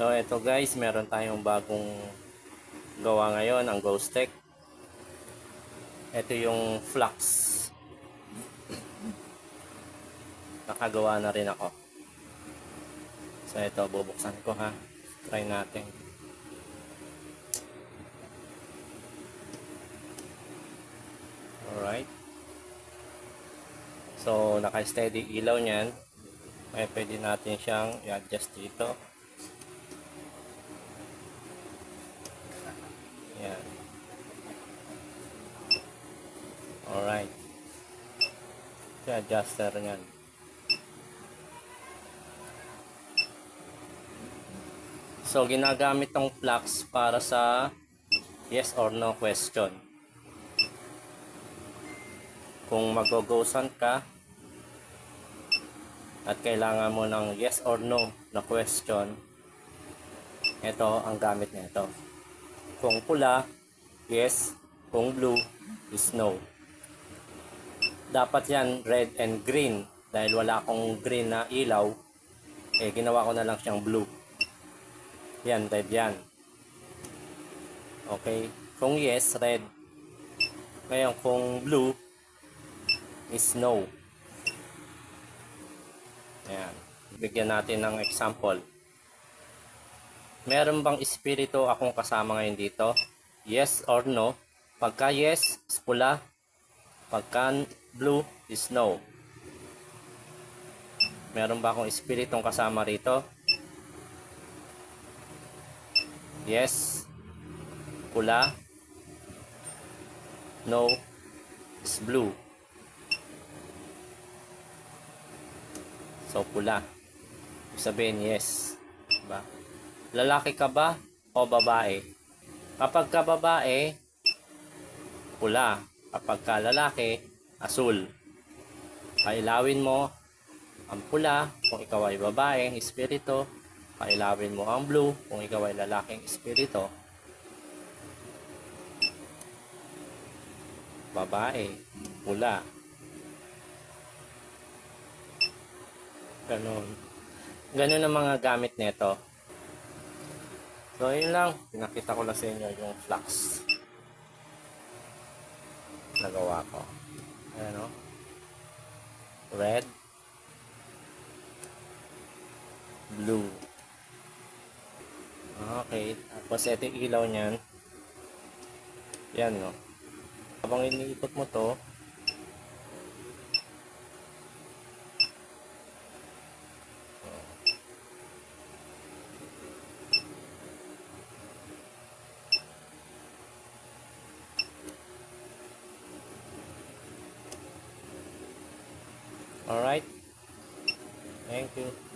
So ito guys, meron tayong bagong gawa ngayon, ang Ghost Tech. Ito yung flux. Nakagawa na rin ako. So ito, bubuksan ko ha. Try natin. Alright. So naka-steady ilaw niyan. May pwede natin siyang i-adjust dito. Yan. Alright. Yung adjuster niyan. So ginagamit tong flux para sa yes or no question. Kung mag-go-sun ka at kailangan mo ng yes or no na question, ito ang gamit nito. Kung pula, yes. Kung blue, is no. Dapat yan red and green. Dahil wala akong green na ilaw, ginawa ko na lang siyang blue. Yan, red yan. Okay. Kung yes, red. Ngayon, kung blue, is no. Ayan. Bigyan natin ng example. Meron bang espiritu akong kasama ngayon dito? Yes or no? Pagka yes, is pula. Pagka blue, is no. Meron ba akong espiritong kasama rito? Yes. Pula. No. Is blue. So, pula. Sabihin, yes. Diba? Lalaki ka ba o babae? Kapag ka babae, pula. Kapag ka lalaki, asul. Pailawin mo ang pula kung ikaw ay babaeng espiritu. Pailawin mo ang blue kung ikaw ay lalaking espiritu. Babae, pula. Ganun. Ganun ang mga gamit nito. So, yun lang. Pinakita ko lang sa inyo yung flux. Nagawa ko. Ayan o. Red. Blue. Okay. Tapos, ito yung ilaw niyan. Yan no. Habang iniikot mo to, alright. Thank you.